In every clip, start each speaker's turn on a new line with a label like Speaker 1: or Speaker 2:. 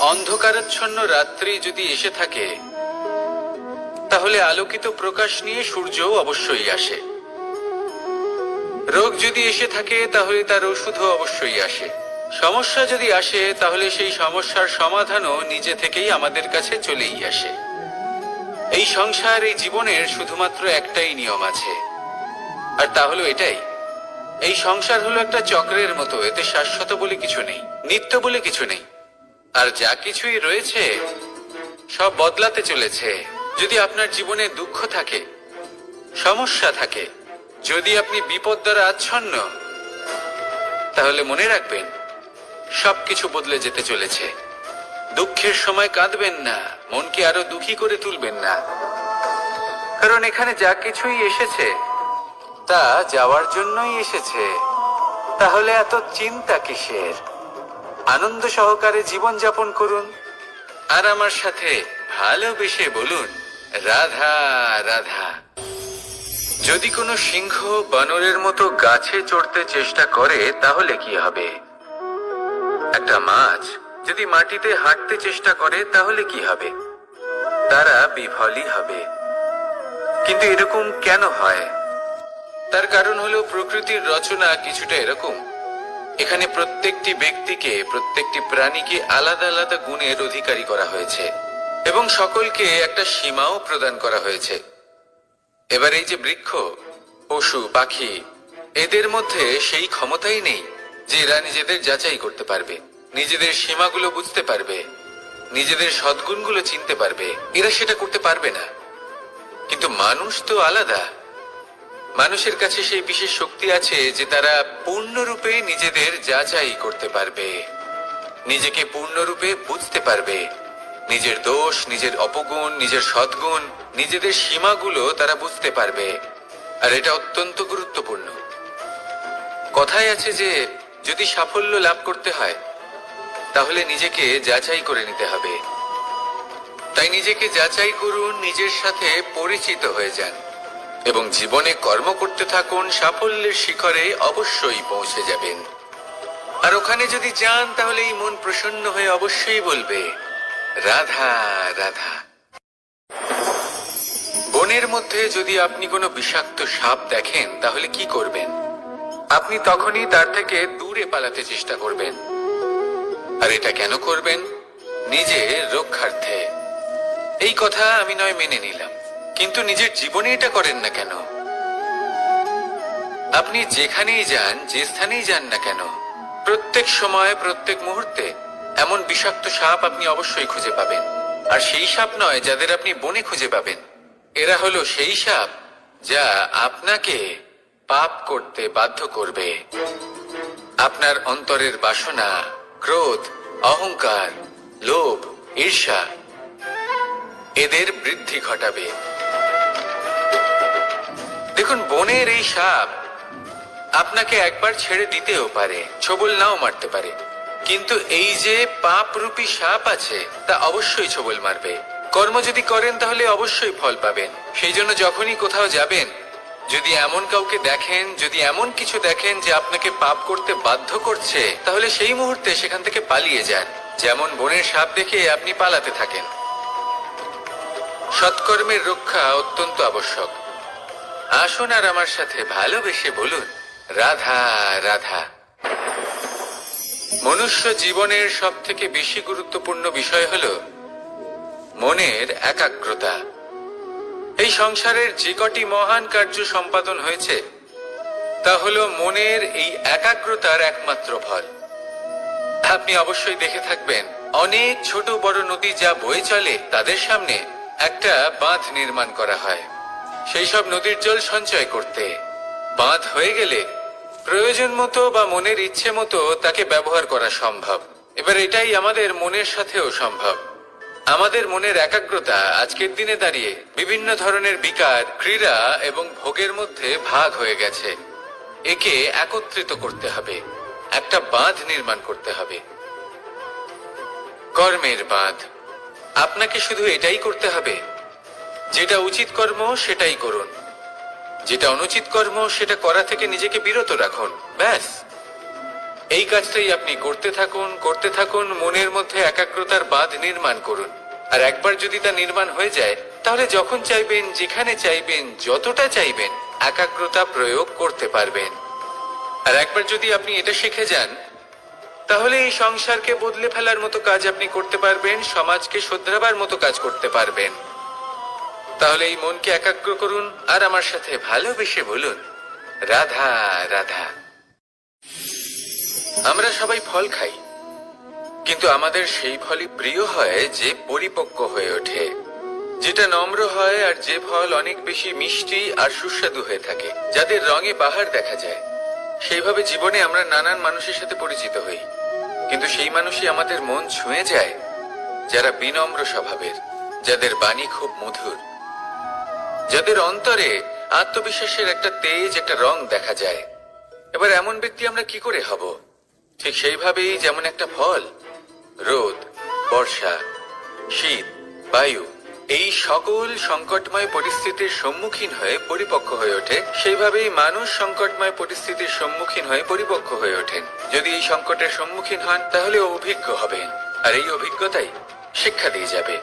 Speaker 1: অন্ধকারাচ্ছন্ন রাত্রি যদি এসে থাকে, তাহলে আলোকিত প্রকাশ নিয়ে সূর্যও অবশ্যই আসে। রোগ যদি এসে থাকে, তাহলে তার ওষুধও অবশ্যই আসে। সমস্যা যদি আসে, তাহলে সেই সমস্যার সমাধানও নিজে থেকেই আমাদের কাছে চলেই আসে। এই সংসার, এই জীবনের শুধুমাত্র একটাই নিয়ম আছে, আর তা হলো এটাই: এই সংসার হলো একটা চক্রের মতো। এতে শাশ্বত বলে কিছু নেই, নিত্য বলে কিছু নেই। আর যা কিছুই রয়েছে সব বদলাতে চলেছে। যদি আপনার জীবনে দুঃখ থাকে, সমস্যা থাকে, যদি আপনি বিপদ দ্বারা আচ্ছন্ন, তাহলে মনে রাখবেন সবকিছু বদলে যেতে চলেছে। দুঃখের সময় কাঁদবেন না, মনকে আরো দুঃখী করে তুলবেন না, কারণ এখানে যা কিছুই এসেছে তা যাওয়ার জন্যই এসেছে। তাহলে এত চিন্তা কিসের? আনন্দ সহকারে জীবন যাপন করুন, আর আমার সাথে ভালোবেসে বলুন, রাধা রাধা। যদি কোনো সিংহ বানরের মতো গাছে চড়তে চেষ্টা করে, তাহলে কি হবে? একটা মাছ যদি মাটিতে হাঁটতে চেষ্টা করে, তাহলে কি হবে? তারা বিফলই হবে। কিন্তু এরকম কেন হয়? তার কারণ হলো প্রকৃতির রচনা কিছুটা এরকম। এখানে প্রত্যেকটি ব্যক্তিকে, প্রত্যেকটি প্রাণীকে আলাদা আলাদা গুণের অধিকারী করা হয়েছে, এবং সকলকে একটা সীমাও প্রদান করা হয়েছে। এবার এই যে বৃক্ষ, পশু, পাখি, এদের মধ্যে সেই ক্ষমতাই নেই যে এরা নিজেদের যাচাই করতে পারবে, নিজেদের সীমাগুলো বুঝতে পারবে, নিজেদের সদ্গুণগুলো চিনতে পারবে। এরা সেটা করতে পারবে না। কিন্তু মানুষ তো আলাদা। মানুষের কাছে সেই বিশেষ শক্তি আছে যে তারা পূর্ণরূপে নিজেদের যাচাই করতে পারবে, নিজেকে পূর্ণরূপে বুঝতে পারবে, নিজের দোষ, নিজের অপগুণ, নিজের সদ্গুণ, নিজেদের সীমাগুলো তারা বুঝতে পারবে। আর এটা অত্যন্ত গুরুত্বপূর্ণ। কথায় আছে যে যদি সাফল্য লাভ করতে হয়, তাহলে নিজেকে যাচাই করে নিতে হবে। তাই নিজেকে যাচাই করুন, নিজের সাথে পরিচিত হয়ে যান, এবং জীবনে কর্ম করতে থাকুন। সাফল্যের শিখরে অবশ্যই পৌঁছে যাবেন। আর ওখানে যদি যান, তাহলে এই মন প্রসন্ন হয়ে অবশ্যই বলবে, রাধা রাধা। বনের মধ্যে যদি আপনি কোনো বিষাক্ত সাপ দেখেন, তাহলে কি করবেন? আপনি তখনই তার থেকে দূরে পালাতে চেষ্টা করবেন। আর এটা কেন করবেন? নিজের রক্ষার্থে। এই কথা আমি নয় মেনে নিলাম, কিন্তু নিজের জীবনে এটা করেন না কেন? আপনি যেখানেই যান, যে স্থানেই যান না কেন, প্রত্যেক সময়, প্রত্যেক মুহূর্তে এমন বিষাক্ত সাপ আপনি অবশ্যই খুঁজে পাবেন। আর সেই সাপ নয় যাদের আপনি বনে খুঁজে পাবেন। এরা হলো সেই সাপ যা আপনাকে পাপ করতে বাধ্য করবে। আপনার অন্তরের বাসনা, ক্রোধ, অহংকার, লোভ, ঈর্ষা, এদের বৃদ্ধি ঘটাবে। দেখুন, বনের এই সাপ আপনাকে একবার ছেড়ে দিতেও পারে, ছোবল নাও মারতে পারে, কিন্তু এই যে পাপরূপী সাপ আছে, তা অবশ্যই ছোবল মারবে। কর্ম যদি করেন, তাহলে অবশ্যই ফল পাবেন। সেই জন্য যখনই কোথাও যাবেন, যদি এমন কাউকে দেখেন, যদি এমন কিছু দেখেন যে আপনাকে পাপ করতে বাধ্য করছে, তাহলে সেই মুহূর্তে সেখান থেকে পালিয়ে যান। যেমন বনের সাপ দেখে আপনি পালাতে থাকেন। সৎকর্মের রক্ষা অত্যন্ত আবশ্যক। আসুন আর আমার সাথে ভালোবেসে বলুন, রাধা রাধা। মনুষ্য জীবনের সব থেকে বেশি গুরুত্বপূর্ণ বিষয় হল মনের একাগ্রতা। এই সংসারের যে কটি মহান কার্য সম্পাদন হয়েছে, তা হল মনের এই একাগ্রতার একমাত্র ফল। আপনি অবশ্যই দেখে থাকবেন, অনেক ছোট বড় নদী যা বয়ে চলে, তাদের সামনে একটা বাঁধ নির্মাণ করা হয় সেই সব নদীর জল সঞ্চয় করতে। বাঁধ হয়ে গেলে প্রয়োজন মতো বা মনের ইচ্ছে মতো তাকে ব্যবহার করা সম্ভব। এবার এটাই আমাদের মনের সাথেও সম্ভব। আমাদের মনের একাগ্রতা আজকের দিনে দাঁড়িয়ে বিভিন্ন ধরনের বিকার, ক্রীড়া এবং ভোগের মধ্যে ভাগ হয়ে গেছে। একে একত্রিত করতে হবে, একটা বাঁধ নির্মাণ করতে হবে, কর্মের বাঁধ। আপনাকে শুধু এটাই করতে হবে, যেটা উচিত কর্ম সেটাই করুন, যেটা অনুচিত কর্ম সেটা করা থেকে নিজেকে বিরত রাখুন। ব্যাস, এই কাজটাই আপনি করতে থাকুন, মনের মধ্যে একাগ্রতার বাঁধ নির্মাণ করুন। আর একবার যদি তা নির্মাণ হয়ে যায়, তাহলে যখন চাইবেন, যেখানে চাইবেন, যতটা চাইবেন, একাগ্রতা প্রয়োগ করতে পারবেন। আর একবার যদি আপনি এটা শিখে যান, তাহলে এই সংসারকে বদলে ফেলার মতো কাজ আপনি করতে পারবেন, সমাজকে শোধরাবার মতো কাজ করতে পারবেন। তাহলে এই মনকে একাগ্র করুন আর আমার সাথে ভালোবেসে বলুন, রাধা রাধা। আমরা সবাই ফল খাই, কিন্তু আমাদের সেই ফলই প্রিয় হয় যে পরিপক্ক হয়ে ওঠে, যেটা নম্র হয়, আর যে ফল অনেক বেশি মিষ্টি আর সুস্বাদু হয়ে থাকে, যাদের রঙে বাহার দেখা যায়। সেইভাবে জীবনে আমরা নানান মানুষের সাথে পরিচিত হই, কিন্তু সেই মানুষই আমাদের মন ছুঁয়ে যায় যারা বিনম্র স্বভাবের, যাদের বাণী খুব মধুর, যাদের অন্তরে আত্মবিশ্বাসের একটা তেজ, একটা রং দেখা যায়। এবার এমন ব্যক্তি আমরা কি করে হব? ঠিক সেইভাবেই যেমন একটা ফল রোদ, বর্ষা, শীত, বায়ু এই সকল সংকটময় পরিস্থিতির সম্মুখীন হয়ে পরিপক্ক হয়ে ওঠে, সেইভাবেই মানুষ সংকটময় পরিস্থিতির সম্মুখীন হয়ে পরিপক্ক হয়ে ওঠেন। যদি এই সংকটের সম্মুখীন হন, তাহলে অভিজ্ঞ হবেন, আর এই অভিজ্ঞতাই শিক্ষা দিয়ে যাবে।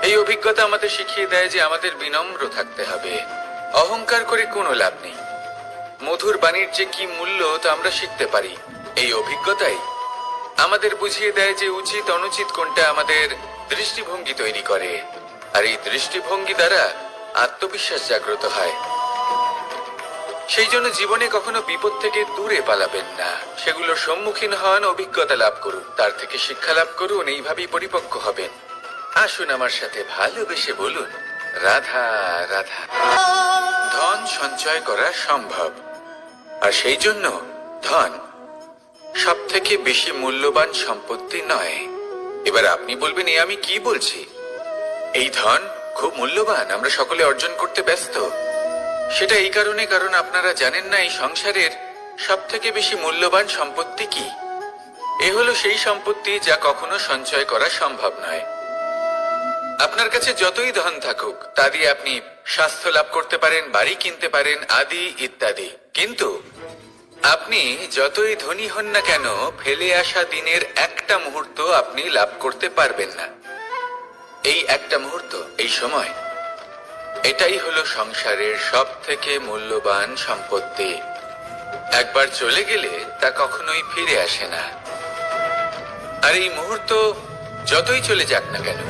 Speaker 1: এই অভিজ্ঞতা আমাদের শিখিয়ে দেয় যে আমাদের বিনম্র থাকতে হবে। অহংকার করে কোনো লাভ নেই। মধুর বাণীর যে কি মূল্য তা আমরা শিখতে পারি। এই অভিজ্ঞতাই আমাদের বুঝিয়ে দেয় যে উচিত অনুচিত কোনটা, আমাদের দৃষ্টিভঙ্গি তৈরি করে, আর এই দৃষ্টিভঙ্গি দ্বারা আত্মবিশ্বাস জাগ্রত হয়। সেই জন্য জীবনে কখনো বিপদ থেকে দূরে পালাবেন না, সেগুলোর সম্মুখীন হন, অভিজ্ঞতা লাভ করুন, তার থেকে শিক্ষা লাভ করুন, এইভাবেই পরিপক্ক হবেন। আসুন আমার সাথে ভালোবেসে বলুন, রাধা রাধা। ধন সঞ্চয় করা সম্ভব, আর সেই জন্য ধন সব থেকে বেশি মূল্যবান সম্পত্তি নয়। এবার আপনি বলবেন, এ আমি কি বলছি? এই ধন খুব মূল্যবান, আমরা সকলে অর্জন করতে ব্যস্ত। সেটা এই কারণে, কারণ আপনারা জানেন না এই সংসারের সব থেকে বেশি মূল্যবান সম্পত্তি কি। এ হলো সেই সম্পত্তি যা কখনো সঞ্চয় করা সম্ভব নয়। আপনার কাছে যতই ধন থাকুক, তা দিয়ে আপনি স্বাস্থ্য লাভ করতে পারেন, বাড়ি কিনতে পারেন, আদি ইত্যাদি, কিন্তু আপনি যতই ধনী হন না কেন, ফেলে আসা দিনের একটা মুহূর্ত আপনি লাভ করতে পারবেন না। এই একটা মুহূর্ত, এই সময়, এটাই হলো সংসারের সব থেকে মূল্যবান সম্পত্তি। একবার চলে গেলে তা কখনোই ফিরে আসে না। আর এই মুহূর্ত যতই চলে যাক না কেন,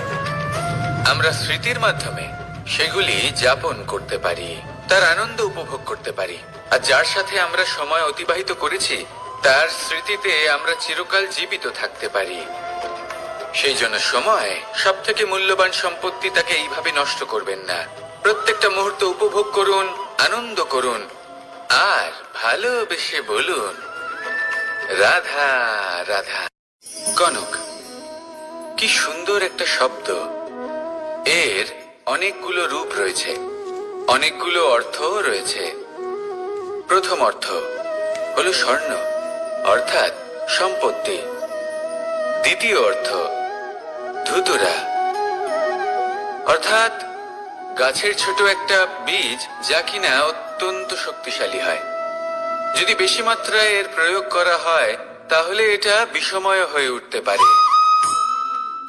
Speaker 1: আমরা স্মৃতির মাধ্যমে সেগুলি যাপন করতে পারি, তার আনন্দ উপভোগ করতে পারি। আর যার সাথে আমরা সময় অতিবাহিত করেছি, তার স্মৃতিতে আমরা চিরকাল জীবিত থাকতে পারি। সেই জন্য সময় সব থেকে মূল্যবান সম্পত্তি, তাকে এইভাবে নষ্ট করবেন না। প্রত্যেকটা মুহূর্ত উপভোগ করুন, আনন্দ করুন, আর ভালোবেসে বলুন, রাধা রাধা। কনক, কি সুন্দর একটা শব্দ। এর অনেকগুলো রূপ রয়েছে, অনেকগুলো অর্থও রয়েছে। প্রথম অর্থ হলো স্বর্ণ, অর্থাৎ সম্পত্তি। দ্বিতীয় অর্থ ধুতুরা, অর্থাৎ গাছের ছোট একটা বীজ, যা কিনা অত্যন্ত শক্তিশালী হয়। যদি বেশি মাত্রায় এর প্রয়োগ করা হয়, তাহলে এটা বিষময় হয়ে উঠতে পারে।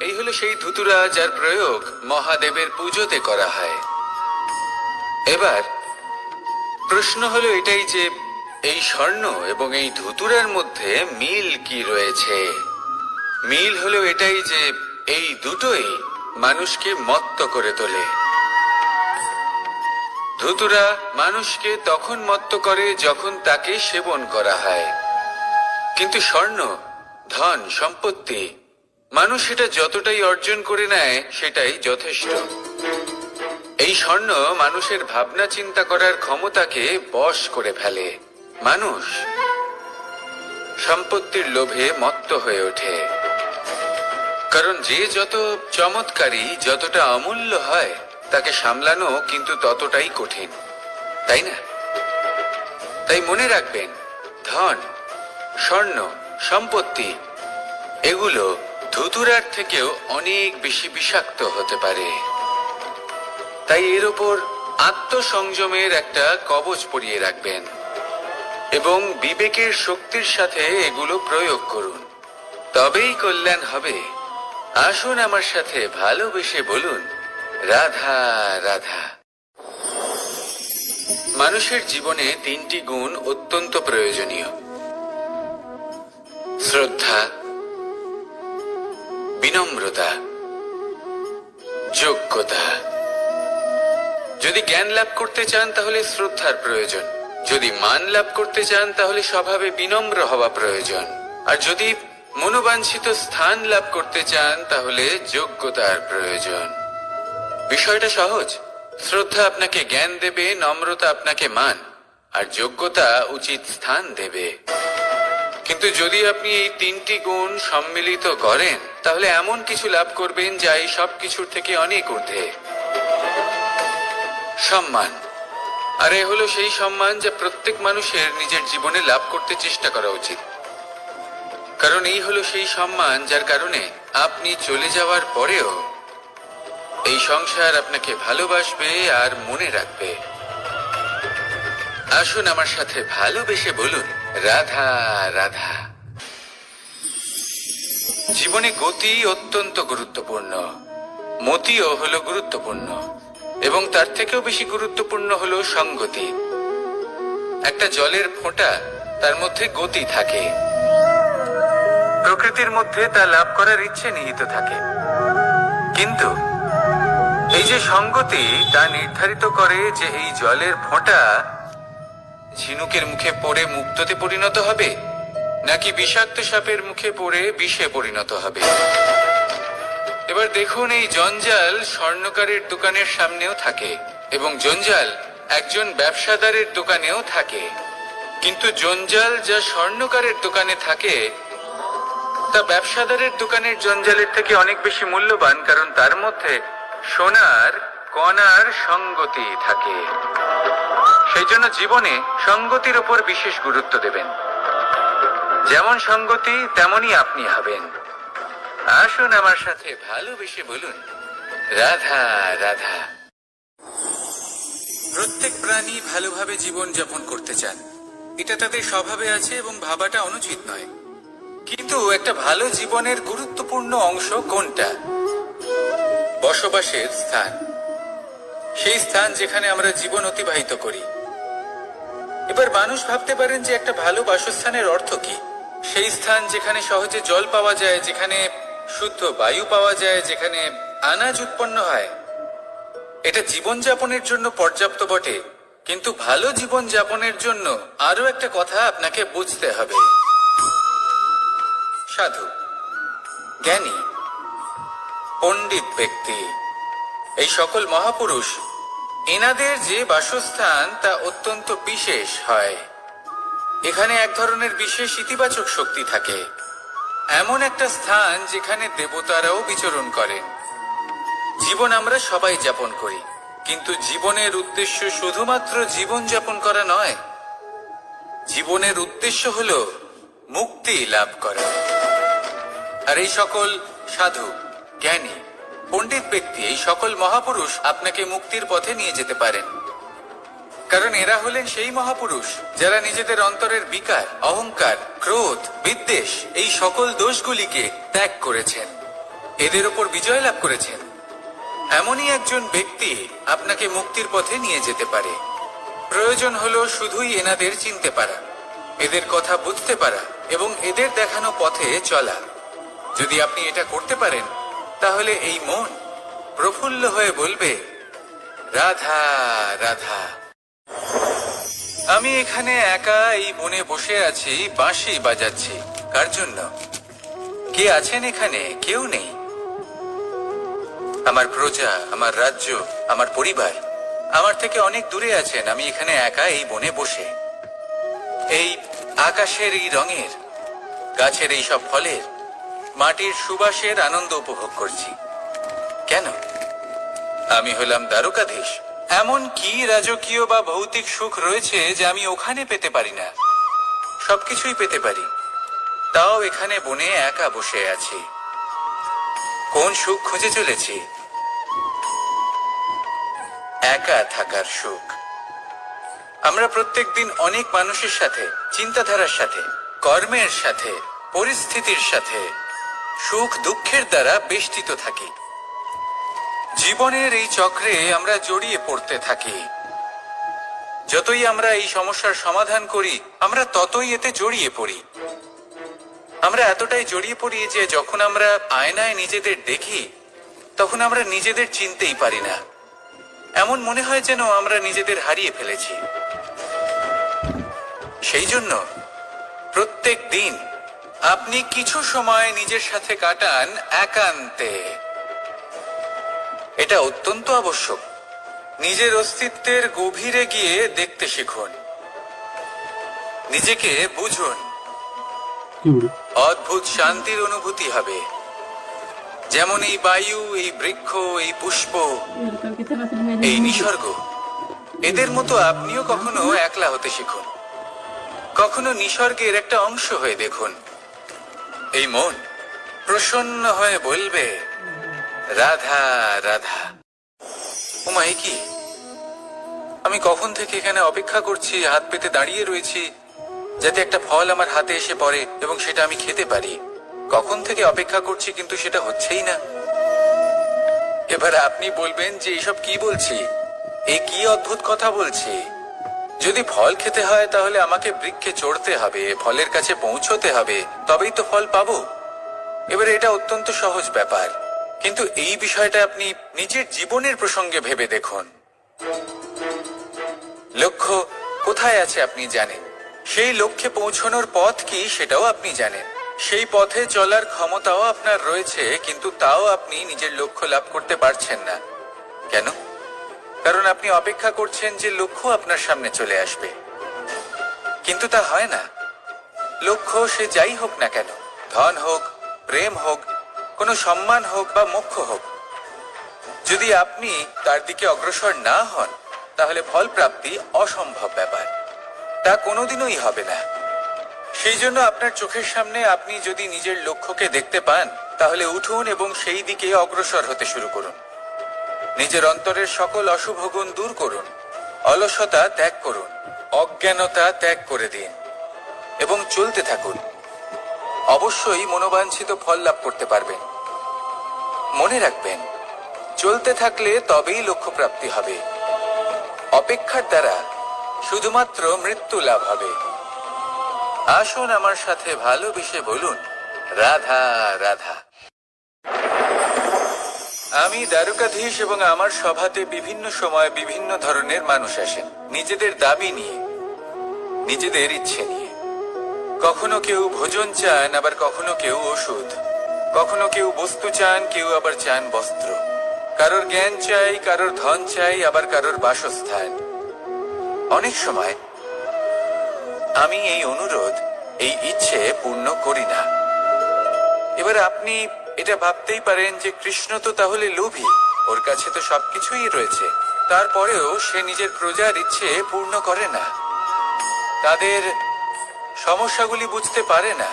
Speaker 1: এই হলো সেই ধুতুরা যার প্রয়োগ মহাদেবের পুজোতে করা হয়। এবার প্রশ্ন হলো এটাই যে এই স্বর্ণ এবং এই ধুতুরার মধ্যে মিল কি রয়েছে। মিল হলো এটাই যে এই দুটোই মানুষকে মত্ত করে তোলে। ধুতুরা মানুষকে তখন মত্ত করে যখন তাকে সেবন করা হয়, কিন্তু স্বর্ণ, ধন, সম্পত্তি, মানুষ সেটা যতটাই অর্জন করে নেয় সেটাই যথেষ্ট। এই স্বর্ণ মানুষের ভাবনা চিন্তা করার ক্ষমতাকে বশ করে ফেলে। মানুষ সম্পত্তির লোভে মত্ত হয়ে ওঠে, কারণ যে যত চমৎকারী, যতটা অমূল্য হয়, তাকে সামলানো কিন্তু ততটাই কঠিন, তাই না? তাই মনে রাখবেন, ধন, স্বর্ণ, সম্পত্তি এগুলো ধুতুরার থেকেও অনেক বেশি বিষাক্ত হতে পারে। তাই এর ওপর আত্মসংযমের একটা কবচ পরিয়ে রাখবেন। এবং বিবেকের শক্তির সাথে এগুলো প্রয়োগ করুন, তবেই কল্যাণ হবে। আসুন আমার সাথে ভালোবেসে বলুন, রাধা রাধা। মানুষের জীবনে তিনটি গুণ অত্যন্ত প্রয়োজনীয়: শ্রদ্ধা, বিনম্রতা, যোগ্যতা। যদি জ্ঞান লাভ করতে চান তাহলে শ্রদ্ধার প্রয়োজন, যদি মান লাভ করতে চান তাহলে স্বভাবে বিনম্র হওয়া প্রয়োজন, আর যদি মনোবাঞ্ছিত স্থান লাভ করতে চান তাহলে যোগ্যতার প্রয়োজন। বিষয়টা সহজ। শ্রদ্ধা আপনাকে জ্ঞান দেবে, নম্রতা আপনাকে মান, আর যোগ্যতা উচিত স্থান দেবে। কিন্তু যদি আপনি এই তিনটি গুণ সম্মিলিত করেন তাহলে এমন কিছু লাভ করবেন যা এই সব কিছুর থেকে অনেক ঊর্ধ্বে: সম্মান। আর এ হলো সেই সম্মান যা প্রত্যেক মানুষের নিজের জীবনে লাভ করতে চেষ্টা করা উচিত, কারণ এই হলো সেই সম্মান যার কারণে আপনি চলে যাওয়ার পরেও এই সংসার আপনাকে ভালোবাসবে আর মনে রাখবে। আসুন আমার সাথে ভালোবেসে বলুন, রাধা রাধা। জীবনে গতি অত্যন্ত গুরুত্বপূর্ণ, মতিও হলো গুরুত্বপূর্ণ, এবং তার থেকেও বেশি গুরুত্বপূর্ণ হলো সঙ্গতি। একটা জলের ফোঁটা, তার মধ্যে গতি থাকে, প্রকৃতির মধ্যে তা লাভ করার ইচ্ছে নিহিত থাকে, কিন্তু এই যে সঙ্গতি তা নির্ধারিত করে যে এই জলের ফোঁটা ঝিনুকের মুখে পড়ে মুক্ততে পরিণত হবে নাকি বিষাক্ত সাপের মুখে পড়ে বিষে পরিণত হবে। এবার দেখুন, এই জঞ্জাল স্বর্ণকারের দোকানের সামনেও থাকে এবং জঞ্জাল একজন ব্যবসাদারের দোকানেও থাকে, কিন্তু জঞ্জাল যা স্বর্ণকারের দোকানে থাকে তা ব্যবসাদারের দোকানের জঞ্জালের থেকে অনেক বেশি মূল্যবান, কারণ তার মধ্যে সোনার কণার সঙ্গতি থাকে। সেই জন্য জীবনে সঙ্গতির উপর বিশেষ গুরুত্ব দেবেন। যেমন সঙ্গতি তেমনই আপনি হবেন। আসুন আমার সাথে ভালোবেসে বলুন, রাধা রাধা। প্রত্যেক প্রাণী ভালোভাবে জীবন যাপন করতে চান, এটা তাদের স্বভাবে আছে এবং ভাবাটা অনুচিত নয়। কিন্তু একটা ভালো জীবনের গুরুত্বপূর্ণ অংশ কোনটা? বসবাসের স্থান, সেই স্থান যেখানে আমরা জীবন অতিবাহিত করি। এবার মানুষ ভাবতে পারেন যে একটা ভালো বাসস্থানের অর্থ কি? সেই স্থান যেখানে সহজে জল পাওয়া যায়, যেখানে শুদ্ধ বায়ু পাওয়া যায়, যেখানে আনাজ উৎপন্ন হয়। এটা জীবনযাপনের জন্য পর্যাপ্ত বটে, কিন্তু ভালো জীবন যাপনের জন্য আরো একটা কথা আপনাকে বুঝতে হবে। সাধু, জ্ঞানী, পণ্ডিত ব্যক্তি, এই সকল মহাপুরুষ, এনাদের যে বাসস্থান তা অত্যন্ত বিশেষ হয়। এখানে এক ধরনের বিশেষ ইতিবাচক শক্তি থাকে, এমন একটা স্থান যেখানে দেবতারাও বিচরণ করেন। জীবন আমরা সবাই যাপন করি, কিন্তু জীবনের উদ্দেশ্য শুধুমাত্র জীবন যাপন করা নয়। জীবনের উদ্দেশ্য হলো মুক্তি লাভ করা। আর এই সকল সাধু, জ্ঞানী, পণ্ডিত ব্যক্তি, এই সকল মহাপুরুষ আপনাকে মুক্তির পথে নিয়ে যেতে পারেন, কারণ এরা হলেন সেই মহাপুরুষ যারা নিজেদের অন্তরের বিকার, অহংকার, ক্রোধ, বিদ্বেষ এই সকল দোষগুলিকে ত্যাগ করেছেন, এদের উপর বিজয় লাভ করেছেন। এমনই একজন ব্যক্তি আপনাকে মুক্তির পথে নিয়ে যেতে পারে। প্রয়োজন হলো শুধুই এনাদের চিনতে পারা, এদের কথা বুঝতে পারা এবং এদের দেখানো পথে চলা। যদি আপনি এটা করতে পারেন তাহলে এই মন প্রফুল্ল হয়ে বলবে, রাধা রাধা। আমি এখানে একা এই বনে বসে আছি, বাঁশি বাজাচ্ছি। কার জন্য? কে আছেন এখানে? কেউ নেই। আমার প্রজা, আমার রাজ্য, আমার পরিবার আমার থেকে অনেক দূরে আছেন। আমি এখানে একা এই বনে বসে এই আকাশের এই রঙের, গাছের এই সব ফলের, মাটির সুবাসের আনন্দ উপভোগ করছি। কেন? আমি হলাম দ্বারকাধীশ। এমন কি রাজকীয় বা ভৌতিক সুখ রয়েছে যে আমি ওখানে পেতে পারি না? সবকিছুই পেতে পারি, তাও এখানে বনে একা বসে আছি। কোন সুখ খুঁজে চলেছি? একা থাকার সুখ। আমরা প্রত্যেকদিন অনেক মানুষের সাথে, চিন্তাধারার সাথে, কর্মের সাথে, পরিস্থিতির সাথে, সুখ দুঃখের দ্বারা বেষ্টিত থাকি। জীবনের এই চক্রে আমরা জড়িয়ে পড়তে থাকি। যতই আমরা এই সমস্যার সমাধান করি, আমরা ততই এতে জড়িয়ে পড়ি। আমরা এতটাই জড়িয়ে পড়ি যে যখন আমরা আয়নায় নিজেদের দেখি, তখন আমরা নিজেদের চিনতেই পারি না। এমন মনে হয় যেন আমরা নিজেদের হারিয়ে ফেলেছি। সেই জন্য প্রত্যেক দিন আপনি কিছু সময় নিজের সাথে কাটান একান্তে। এটা অত্যন্ত আবশ্যক। নিজের অস্তিত্বের গভীরে গিয়ে দেখতে শিখুন, নিজেকে বুঝুন। অদ্ভুত শান্তির অনুভূতি হবে। যেমন এই বায়ু, এই বৃক্ষ, এই পুষ্প, এই নিসর্গ, এদের মতো আপনিও কখনো একলা হতে শিখুন। কখনো নিসর্গের একটা অংশ হয়ে দেখুন। এই মন প্রসন্ন হয়ে বলবে, রাধা রাধা। ওমাই কি, আমি কখন থেকে এখানে অপেক্ষা করছি, হাত পেতে দাঁড়িয়ে রয়েছি যাতে একটা ফল আমার হাতে এসে পড়ে এবং সেটা আমি খেতে পারি। কখন থেকে অপেক্ষা করছি, কিন্তু সেটা হচ্ছেই না। এবার আপনি বলবেন যে এইসব কি বলছি, এ কি অদ্ভুত কথা বলছি। যদি ফল খেতে হয় তাহলে আমাকে বৃক্ষে চড়তে হবে, ফলের কাছে পৌঁছতে হবে, তবেই তো ফল পাবো। এবারে এটা অত্যন্ত সহজ ব্যাপার, কিন্তু এই বিষয়টা আপনি নিজের জীবনের প্রসঙ্গে ভেবে দেখুন। লক্ষ্য কোথায় আছে আপনি জানেন, সেই লক্ষ্যে পৌঁছানোর পথ কি সেটাও আপনি জানেন, সেই পথে চলার ক্ষমতাও আপনার রয়েছে, কিন্তু তাও আপনি নিজের লক্ষ্য লাভ করতে পারছেন না। কেন? কারণ আপনি অপেক্ষা করছেন যে লক্ষ্য আপনার সামনে চলে আসবে, কিন্তু তা হয় না। লক্ষ্য সে যাই হোক না কেন, ধন হোক, প্রেম হোক, কোনো সম্মান হোক বা মোক্ষ হোক, যদি আপনি তার দিকে অগ্রসর না হন তাহলে ফল প্রাপ্তি অসম্ভব ব্যাপার, তা কোনোদিনই হবে না। সেই জন্য আপনার চোখের সামনে আপনি যদি নিজের লক্ষ্যকে দেখতে পান, তাহলে উঠুন এবং সেই দিকে অগ্রসর হতে শুরু করুন। নিজের অন্তরের সকল অশুভ গুণ দূর করুন, অলসতা ত্যাগ করুন, অজ্ঞানতা ত্যাগ করে দিন এবং চলতে থাকুন। অবশ্যই মনোবাঞ্ছিত ফল লাভ করতে পারবেন। মনে রাখবেন, চলতে থাকলে তবেই লক্ষ্য প্রাপ্তি হবে। অপেক্ষার দ্বারা শুধুমাত্র মৃত্যু লাভ হবে। আসুন আমার সাথে ভালোবেসে বলুন, রাধা রাধা। আমি দ্বারকাধীশ এবং আমার সভাতে বিভিন্ন সময় বিভিন্ন ধরনের মানুষ আসেন, নিজেদের দাবি নিয়ে, নিজেদের ইচ্ছে নিয়ে। কখনো কেউ ভোজন চান, আবার কখনো কেউ ওষুধ, কখনো কেউ বস্তু চান, কেউ আবার চান বস্ত্র। কারোর জ্ঞান চাই, কারোর ধন চাই, আবার কারোর বাসস্থান। অনেক সময় আমি এই অনুরোধ, এই ইচ্ছে পূর্ণ করি না। এবার আপনি এটা ভাবতেই পারেন যে কৃষ্ণ তো তাহলে লোভী, ওর কাছে তো সবকিছুই রয়েছে, তারপরেও সে নিজের প্রজার ইচ্ছে পূর্ণ করে না, তাদের সমস্যাগুলি বুঝতে পারে না,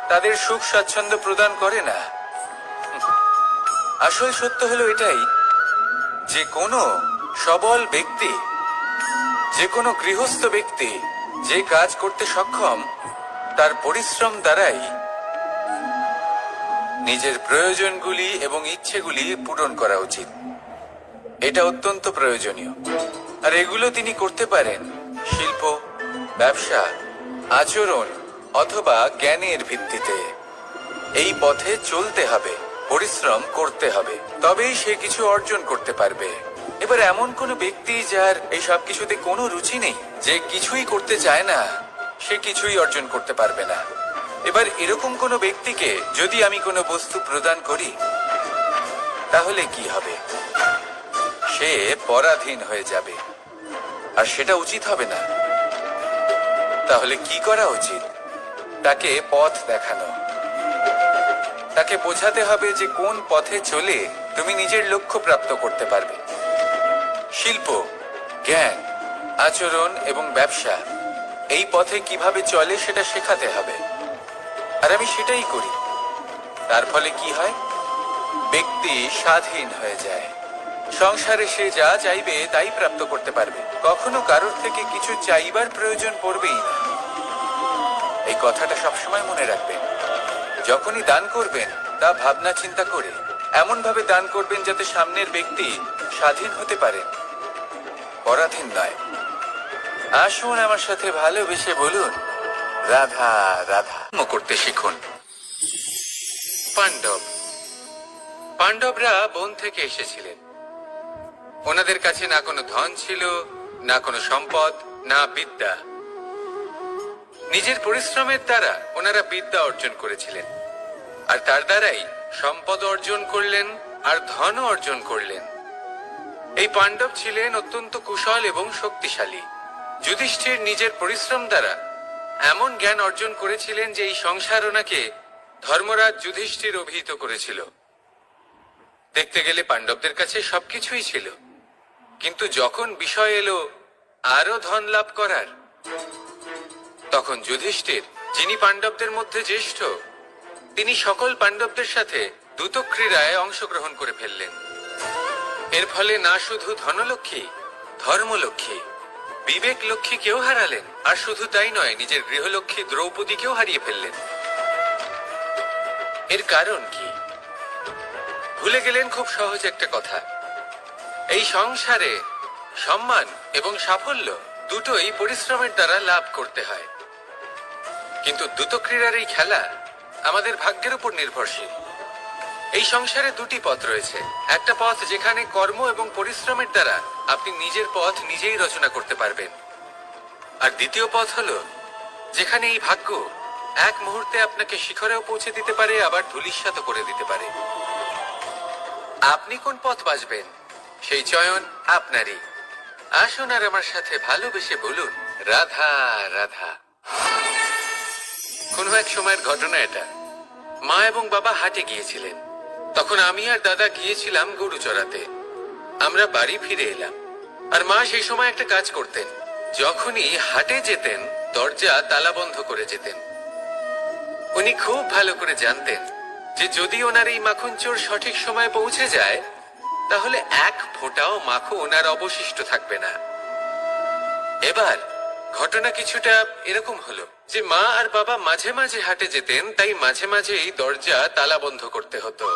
Speaker 1: তাদের সুখ স্বাচ্ছন্দ্য প্রদান করে না। আসল সত্য হলো এটাই যে কোনো সবল ব্যক্তি, যে কোনো গৃহস্থ ব্যক্তি যে কাজ করতে সক্ষম, তার পরিশ্রম দ্বারাই নিজের প্রয়োজনগুলি এবং ইচ্ছেগুলি পূরণ করা উচিত। এটা অত্যন্ত প্রয়োজনীয়। আর এগুলো তিনি করতে পারেন শিল্প, ব্যবসা, আচরণ অথবা জ্ঞানের ভিত্তিতে। এই পথে চলতে হবে, পরিশ্রম করতে হবে, তবেই সে কিছু অর্জন করতে পারবে। এবার এমন কোন ব্যক্তি যার এই সব কিছুতে কোনো রুচি নেই, যে কিছুই করতে চায় না, সে কিছুই অর্জন করতে পারবে না। এবার এরকম কোনো ব্যক্তিকে যদি আমি কোনো বস্তু প্রদান করি, তাহলে কি হবে? সে পরাধীন হয়ে যাবে, আর সেটা উচিত হবে না। তাহলে কি করা উচিত? তাকে পথ দেখানো, তাকে বোঝাতে হবে যে কোন পথে চলে তুমি নিজের লক্ষ্য প্রাপ্ত করতে পারবে। শিল্প, জ্ঞান, আচরণ এবং ব্যবসা, এই পথে কিভাবে চলে সেটা শেখাতে হবে। আর আমি সেটাই করি। তার ফলে কি হয়? ব্যক্তি স্বাধীন হয়ে যায়। সংসারে সে যা চাইবে তাই প্রাপ্ত করতে পারবে, কখনো কারোর থেকে কিছু চাইবার প্রয়োজন পড়বেই না। এই কথাটা সবসময় মনে রাখবেন। যখনই দান করবেন তা ভাবনা চিন্তা করে এমন ভাবে দান করবেন যাতে সামনের ব্যক্তি স্বাধীন হতে পারে, পরাধীন নয়। আসুন আমার সাথে ভালোবেসে বলুন রাধা রাধা করতে শিখুন। পাণ্ডবরা বন থেকে এসেছিলেন। ওনাদের কাছে না কোনো ধন ছিল, না কোনো সম্পদ, না বিদ্যা। নিজের পরিশ্রমের দ্বারা ওনারা বিদ্যা অর্জন করেছিলেন, আর তার দ্বারাই সম্পদ অর্জন করলেন আর ধনও অর্জন করলেন। এই পাণ্ডব ছিলেন অত্যন্ত কুশল এবং শক্তিশালী। যুধিষ্ঠির নিজের পরিশ্রম দ্বারা এমন জ্ঞান অর্জন করেছিলেন যে এই সংসার ওনাকে ধর্মরাজ যুধিষ্ঠির অভিহিত করেছিল। দেখতে গেলে পাণ্ডবদের কাছে সবকিছুই ছিল, কিন্তু যখন বিষয় এলো আরো ধন লাভ করার, তখন যুধিষ্ঠির, যিনি পাণ্ডবদের মধ্যে জ্যেষ্ঠ, তিনি সকল পাণ্ডবদের সাথে দ্যুতক্রীড়ায় অংশগ্রহণ করে ফেললেন। এর ফলে না শুধু ধনলক্ষ্মী, ধর্মলক্ষ্মী, বিবেক লক্ষ্মী কেউ হারালেন, আর শুধু তাই নয়, নিজের গৃহলক্ষ্মী দ্রৌপদীকেও হারিয়ে ফেললেন। এর কারণ কি? ভুলে গেলেন খুব সহজ একটা কথা। এই সংসারে সম্মান এবং সাফল্য দুটোই পরিশ্রমের দ্বারা লাভ করতে হয়, কিন্তু দ্যুতক্রীড়ার এই খেলা আমাদের ভাগ্যের উপর নির্ভরশীল। এই সংসারে দুটি পথ রয়েছে। একটা পথ যেখানে কর্ম এবং পরিশ্রমের দ্বারা আপনি নিজের পথ নিজেই রচনা করতে পারবেন, আর দ্বিতীয় পথ হলো যেখানে এই ভাগ্য এক মুহূর্তে আপনাকে শিখরেও পৌঁছে দিতে পারে, আবার ধূলিসাৎ করে দিতে পারে। আপনি কোন পথ বাছবেন সেই চয়ন আপনারই। আসুন আর আমার সাথে ভালোবেসে বলুন রাধা রাধা। কোনো এক সময়ের ঘটনা এটা। মা এবং বাবা হাটে গিয়েছিলেন। তখন আমি আর দাদা গিয়েছিলাম গরু চড়াতে। আমরা বাড়ি ফিরে এলাম, আর মা সেই সময় একটা কাজ করতেন। যখনই হাটে যেতেন দরজা তালা বন্ধ করে যেতেন। উনি খুব ভালো করে জানতেন যে যদি ওনার এই মাখন চোর সঠিক সময়ে পৌঁছে যায় তাহলে এক ফোঁটাও মাখন ওনার অবশিষ্ট থাকবে না। এবার ঘটনা কিছুটা এরকম হলো যে মা আর বাবা মাঝে মাঝে হাটে যেতেন, তাই মাঝে মাঝে এই দরজা তালা বন্ধ করতে হতো।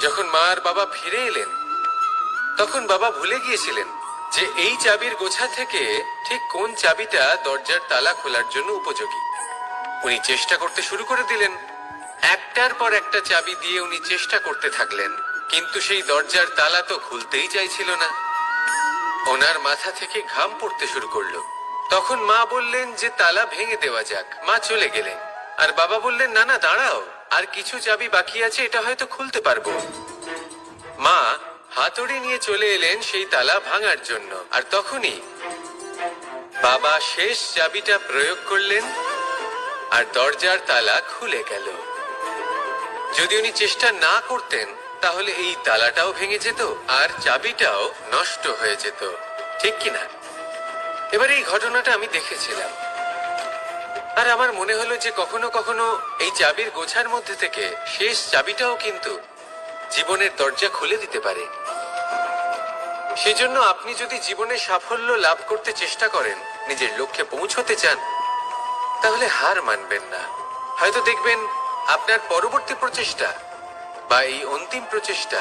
Speaker 1: যখন মা আর বাবা ফিরে এলেন তখন বাবা ভুলে গিয়েছিলেন যে এই চাবির গোছা থেকে ঠিক কোন চাবিটা দরজার তালা খোলার জন্য উপযোগী। উনি চেষ্টা করতে শুরু করে দিলেন। একটার পর একটা চাবি দিয়ে উনি চেষ্টা করতে থাকলেন, কিন্তু সেই দরজার তালা তো খুলতেই চাইছিল না। ওনার মাথা থেকে ঘাম পড়তে শুরু করলো। তখন মা বললেন যে তালা ভেঙে দেওয়া যাক। মা চলে গেলেন, আর বাবা বললেন না না দাঁড়াও, আর কিছু চাবি বাকি আছে, এটা হয়তো খুলতে পারবো। মা হাতুড়ি নিয়ে চলে এলেন সেই তালা ভাঙার জন্য, আর তখনই বাবা শেষ চাবিটা প্রয়োগ করলেন আর দরজার তালা খুলে গেল। যদি উনি চেষ্টা না করতেন তাহলে এই তালাটাও ভেঙে যেত আর চাবিটাও নষ্ট হয়ে যেত, ঠিক কিনা? এবার এই ঘটনাটা আমি দেখেছিলাম, আর আমার মনে হলো যে কখনো কখনো এই চাবির গোছার মধ্যে থেকে শেষ চাবিটাও কিন্তু জীবনের দরজা খুলে দিতে পারে। সেজন্য আপনি যদি জীবনে সাফল্য লাভ করতে চেষ্টা করেন, নিজের লক্ষ্যে পৌঁছতে চান, তাহলে হার মানবেন না। হয়তো দেখবেন আপনার পরবর্তী প্রচেষ্টা বা এই অন্তিম প্রচেষ্টা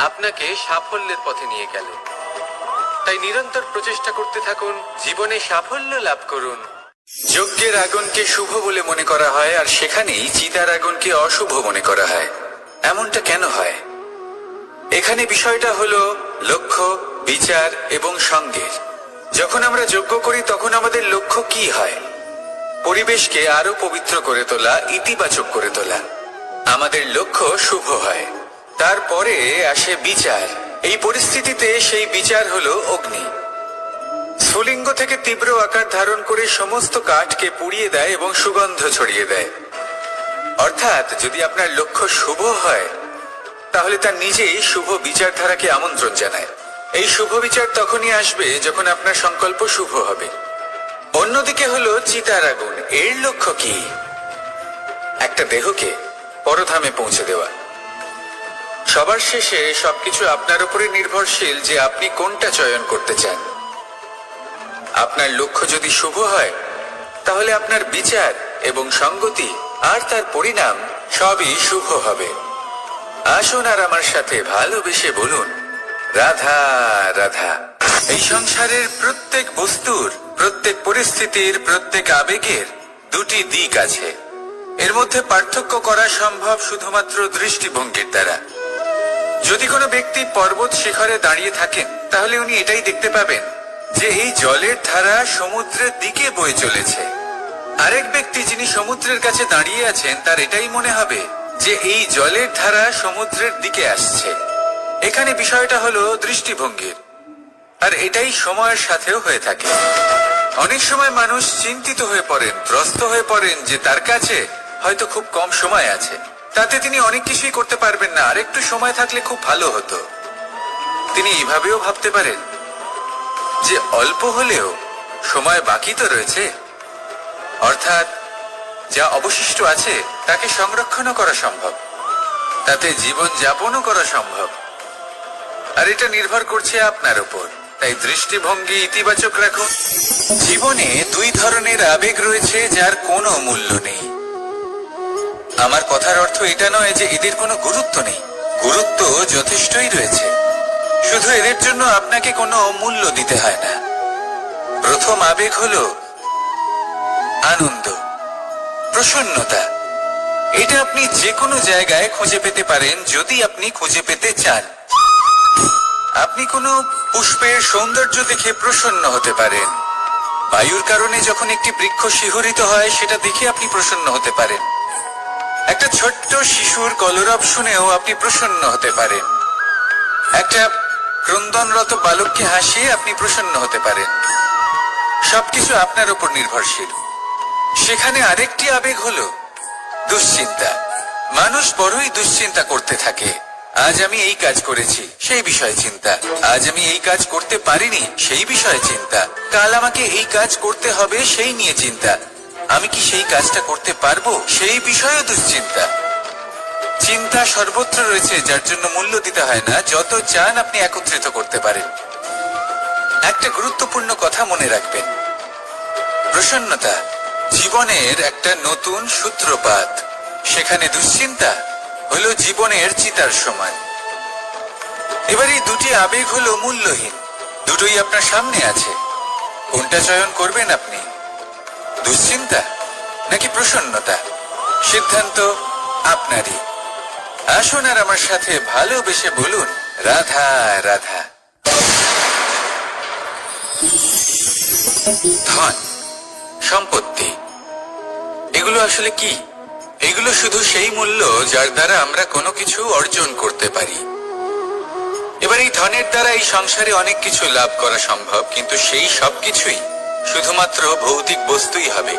Speaker 1: আপনাকে সাফল্যের পথে নিয়ে গেল। তাই নিরন্তর প্রচেষ্টা করতে থাকুন, জীবনে সাফল্য লাভ করুন। যজ্ঞের আগুনকে শুভ বলে মনে করা হয়, আর সেখানেই চিতার আগুনকে অশুভ মনে করা হয়। এমনটা কেন হয়? এখানে বিষয়টা হলো লক্ষ্য, বিচার এবং সঙ্গের। যখন আমরা যজ্ঞ করি তখন আমাদের লক্ষ্য কি হয়? পরিবেশকে আরো পবিত্র করে তোলা, ইতিবাচক করে তোলা। আমাদের লক্ষ্য শুভ হয়। তারপরে আসে বিচার। এই পরিস্থিতিতে সেই বিচার হলো অগ্নি। স্ফুলিঙ্গ থেকে তীব্র আকার ধারণ করে সমস্ত কাঠকে পুড়িয়ে দেয় এবং সুগন্ধ ছড়িয়ে দেয়। অর্থাৎ যদি আপনার লক্ষ্য শুভ হয় তাহলে তা নিজেই শুভ বিচারধারাকে আমন্ত্রণ জানায়। এই শুভ বিচার তখনই আসবে যখন আপনার সংকল্প শুভ হবে। অন্যদিকে হলো চিতার আগুন। এর লক্ষ্য কি? একটা দেহকে পরধামে পৌঁছে দেওয়া। সবার শেষে সবকিছু আপনার উপরে নির্ভরশীল যে আপনি কোনটা চয়ন করতে চান। আপনার লক্ষ্য যদি শুভ হয় তাহলে আপনার বিচার এবং সঙ্গতি আর তার পরিণাম সবই শুভ হবে। আসুন আর আমার সাথে ভালোবেসে বলুন, রাধা রাধা। এই সংসারের প্রত্যেক বস্তুর, প্রত্যেক পরিস্থিতির, প্রত্যেক আবেগের দুটি দিক আছে। এর মধ্যে পার্থক্য করা সম্ভব শুধুমাত্র দৃষ্টিভঙ্গির দ্বারা। যদি কোনো ব্যক্তি পর্বত শিখরে দাঁড়িয়ে থাকেন তাহলে উনি এটাই দেখতে পাবেন যে এই জলের ধারা সমুদ্রের দিকে বয়ে চলেছে। আরেক ব্যক্তি যিনি সমুদ্রের কাছে দাঁড়িয়ে আছেন তার এটাই মনে হবে যে এই জলের ধারা সমুদ্রের দিকে আসছে। এখানে বিষয়টা হলো দৃষ্টিভঙ্গির, আর এটাই সময়ের সাথেও হয়ে থাকে। অনেক সময় মানুষ চিন্তিত হয়ে পড়েন, ত্রস্ত হয়ে পড়েন যে তার কাছে হয়তো খুব কম সময় আছে, তাতে তিনি অনেক কিছুই করতে পারবেন না, আর একটু সময় থাকলে খুব ভালো হতো। তিনি এভাবেও ভাবতে পারেন যে অল্প হলেও সময় বাকি তো রয়েছে, অর্থাৎ যা অবশিষ্ট আছে তাকে সংরক্ষণও করা সম্ভব, তাতে জীবন যাপনও করা সম্ভব। আর এটা নির্ভর করছে আপনার উপর। তাই দৃষ্টিভঙ্গি ইতিবাচক রাখুন। জীবনে দুই ধরনের আবেগ রয়েছে যার কোনো মূল্য নেই। আমার কথার অর্থ এটা নয় যে এদের কোনো গুরুত্ব নেই, গুরুত্ব যথেষ্টই রয়েছে, শুধু এদের জন্য আপনাকে কোনো মূল্য দিতে হয় না। প্রথম আবেগ হলো আনন্দ, প্রসন্নতা। এটা আপনি যে কোনো জায়গায় খুঁজে পেতে পারেন যদি আপনি খুঁজে পেতে চান। আপনি কোনো পুষ্পের সৌন্দর্য দেখে প্রসন্ন হতে পারেন। বায়ুর কারণে যখন একটি বৃক্ষ শিহরিত হয় সেটা দেখে আপনি প্রসন্ন হতে পারেন। একটা ছোট্ট শিশুর কলরব শুনেও আপনি প্রসন্ন হতে পারেন। একটা ক্রন্দনরত বালককে হাসিয়ে আপনি প্রসন্ন হতে পারেন। সবকিছু আপনার উপর নির্ভরশীল। সেখানে আরেকটি আবেগ হলো দুশ্চিন্তা। মানুষ বড়ই দুশ্চিন্তা করতে থাকে। আজ আমি এই কাজ করেছি, সেই বিষয়ে চিন্তা। আজ আমি এই কাজ করতে পারিনি, সেই বিষয়ে চিন্তা। কাল আমাকে এই কাজ করতে হবে, সেই নিয়ে চিন্তা। আমি কি সেই কাজটা করতে পারবো, সেই বিষয়েও দুশ্চিন্তা। চিন্তা সর্বত্র রয়েছে, যার জন্য মূল্য দিতে হয় না। যত চান আপনি একত্রিত করতে পারেন। একটা গুরুত্বপূর্ণ কথা মনে রাখবেন, প্রসন্নতা জীবনের একটা নতুন সূত্রপাত। সেখানে দুশ্চিন্তা হলো জীবনের চিতার সমান। এবার এই দুটি আবেগ হলো মূল্যহীন, দুটোই আপনার সামনে আছে। কোনটা চয়ন করবেন আপনি, দুশ্চিন্তা নাকি প্রসন্নতা? সিদ্ধান্ত আপনারই। আসুন আর আমার সাথে ভালোবেসে বলুন, রাধা রাধা। ধন, সম্পত্তি, এগুলো আসলে কি? এগুলো শুধু সেই মূল্য যার দ্বারা আমরা কোনো কিছু অর্জন করতে পারি। এবার এই ধনের দ্বারা এই সংসারে অনেক কিছু লাভ করা সম্ভব, কিন্তু সেই সব কিছুই শুধুমাত্র ভৌতিক বস্তুই হবে,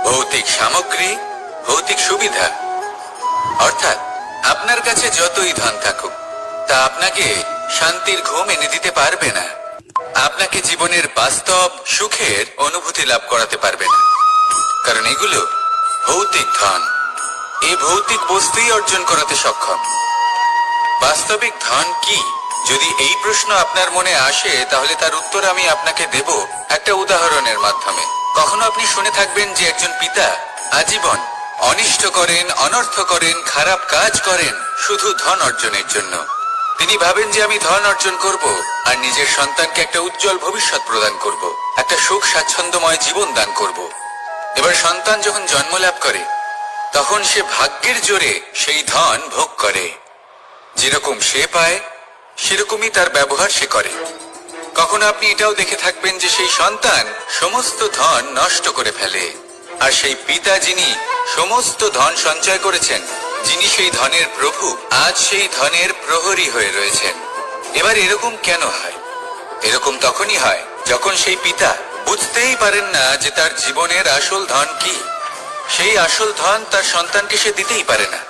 Speaker 1: ভৌতিক সামগ্রী, ভৌতিক সুবিধা। অর্থাৎ আপনার কাছে যতই ধন থাকুক তা আপনাকে শান্তির ঘুম এনে দিতে পারবে না, আপনাকে জীবনের বাস্তব সুখের অনুভূতি লাভ করাতে পারবে না, কারণ এগুলো ভৌতিক ধন। এই ভৌতিক বস্তুই অর্জন করাতে সক্ষম। বাস্তবিক ধন কি? যদি এই প্রশ্ন আপনার মনে আসে তাহলে তার উত্তর আমি আপনাকে দেব একটা উদাহরণের মাধ্যমে। কখনো আপনি শুনে থাকবেন যে একজন পিতা আজীবন অনিষ্ট করেন, অনর্থ করেন, খারাপ কাজ করেন শুধু ধন অর্জনের জন্য। তিনি ভাবেন যে আমি ধন অর্জন করব আর নিজের সন্তানকে একটা উজ্জ্বল ভবিষ্যৎ প্রদান করব, একটা সুখ স্বাচ্ছন্দ্যময় জীবন দান করব। এবার সন্তান যখন জন্ম লাভ করে তখন সে ভাগ্যের জোরে সেই ধন ভোগ করে। যেরকম সে পায় সেরকমই তার ব্যবহার সে করে। কখনো আপনি এটাও দেখে থাকবেন যে সেই সন্তান সমস্ত ধন নষ্ট করে ফেলে, আর সেই পিতা যিনি সমস্ত ধন সঞ্চয় করেছেন, যিনি সেই ধনের প্রভু, আজ সেই ধনের প্রহরী হয়ে রয়েছেন। এবার এরকম কেন হয়? এরকম তখনই হয় যখন সেই পিতা বুঝতেই পারেন না যে তার জীবনের আসল ধন কি। সেই আসল ধন তার সন্তানকে সে দিতেই পারে না।